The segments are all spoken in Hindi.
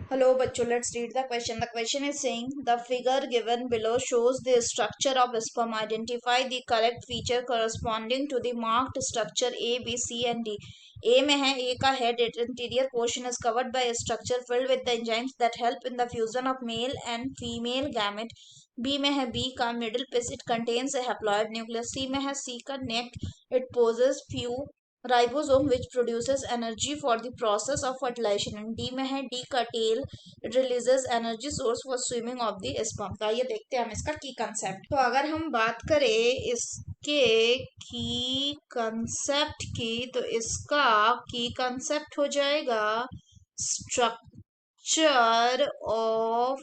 Hello, bachcho. Let's read the question. The question is saying the figure given below shows the structure of sperm. Identify the correct feature corresponding to the marked structure A, B, C, and D. A में है A का head. Its interior portion is covered by a structure filled with the enzymes that help in the fusion of male and female gamete. B में है B का middle piece. It contains a haploid nucleus. C में है C का neck. It possesses few ribosome which produces energy for the process of fertilization. And D में है D का tail. It releases energy source for swimming of the sperm. तो आइए देखते हैं हम इसका की कंसेप्ट। तो अगर हम बात करें इसके की कंसेप्ट की, तो इसका की कंसेप्ट हो जाएगा स्ट्रक्चर ऑफ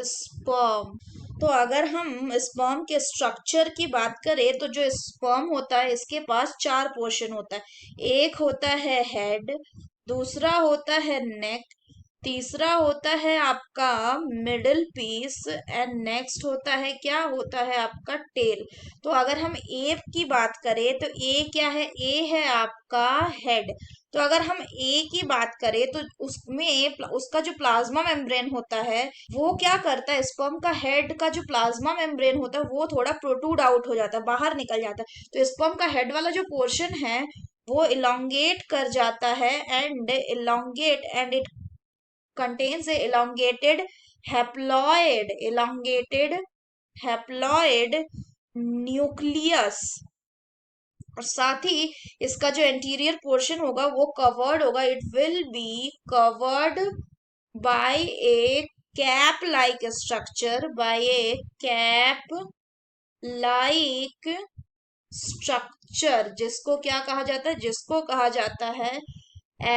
स्पर्म। तो अगर हम स्पर्म के स्ट्रक्चर की बात करें, तो जो स्पर्म होता है इसके पास चार पोर्शन होता है। एक होता है हेड, दूसरा होता है नेक, तीसरा होता है आपका मिडिल पीस, एंड नेक्स्ट होता है क्या होता है आपका टेल। तो अगर हम ए की बात करें तो ए क्या है, ए है आपका हेड। तो अगर हम ए की बात करें तो उसमें उसका जो प्लाज्मा मेम्ब्रेन होता है वो क्या करता है, स्पर्म का हेड का जो प्लाज्मा मेम्ब्रेन होता है वो थोड़ा प्रोट्रूड आउट हो जाता है, बाहर निकल जाता है। तो स्पर्म का हेड वाला जो पोर्शन है वो इलोंगेट कर जाता है and it contains a elongated haploid nucleus। और साथ ही इसका जो इंटीरियर पोर्शन होगा वो कवर्ड होगा, it will be covered by A cap like structure, जिसको क्या कहा जाता है, जिसको कहा जाता है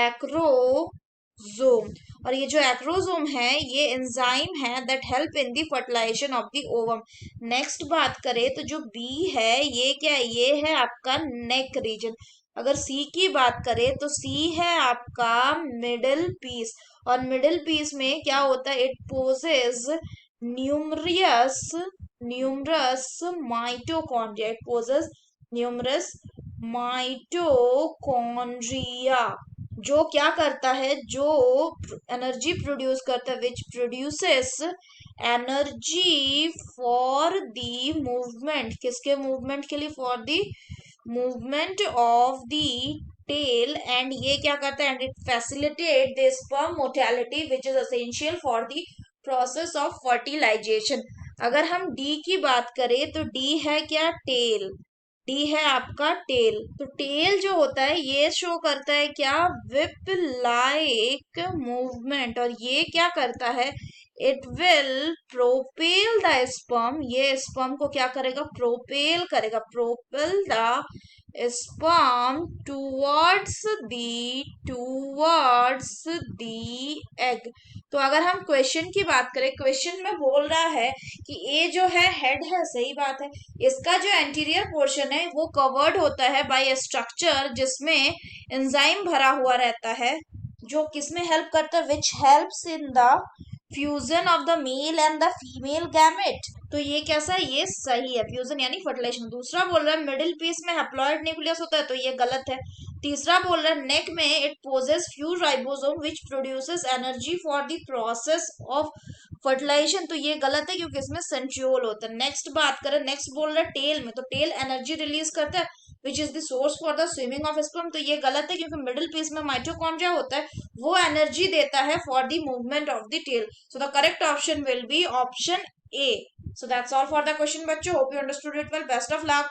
एक्रोजोम। और ये जो एक्रोजोम है ये एंजाइम है that help in the fertilization of the ovum. Next बात करें तो जो बी है ये क्या है, ये है आपका नेक रीजन। अगर सी की बात करें तो सी है आपका मिडिल पीस, और मिडिल पीस में क्या होता है, it possesses numerous numerous mitochondria, it possesses numerous mitochondria, जो क्या करता है, जो एनर्जी प्रोड्यूस करता है, which produces energy for the movement, किसके मूवमेंट के लिए, for the movement of the tail. And ये क्या करता है, and it facilitate the sperm mortality which is essential for the process of fertilization. अगर हम डी की बात करें तो डी है क्या, टेल। डी है आपका टेल। तो टेल जो होता है ये शो करता है क्या, विप लाइक मूवमेंट, और ये क्या करता है, it will propel the sperm, ये स्पर्म को क्या करेगा, प्रोपेल करेगा, propel the sperm towards the egg. तो अगर हम क्वेश्चन की बात करें, क्वेश्चन में बोल रहा है कि ए जो है हेड है, सही बात है। इसका जो एंटीरियर पोर्शन है वो कवर्ड होता है बाय ए स्ट्रक्चर जिसमें एंजाइम भरा हुआ रहता है, जो किसमें हेल्प करता है, which helps in the fusion of the male and the female gamete. तो ये कैसा है, ये सही है, फ्यूजन यानी फर्टिलाइजेशन। दूसरा बोल रहा है मिडिल पीस में हैप्लॉइड न्यूक्लियस होता है, तो ये गलत है। तीसरा बोल रहा है नेक में it possesses few ribosome which produces energy for the process of fertilization, तो ये गलत है क्योंकि इसमें सेंट्रियोल होता है। नेक्स्ट बात करें, नेक्स्ट बोल रहा है टेल में, तो टेल एनर्जी रिलीज करता है which is the source for the swimming of sperm, तो ये गलत है क्योंकि मिडिल पीस में माइटोकॉन्ड्रिया होता है, वो एनर्जी देता है for the movement of the tail. So the correct option will be option A. So that's all for the question, बच्चों. Hope you understood it well. Best of luck.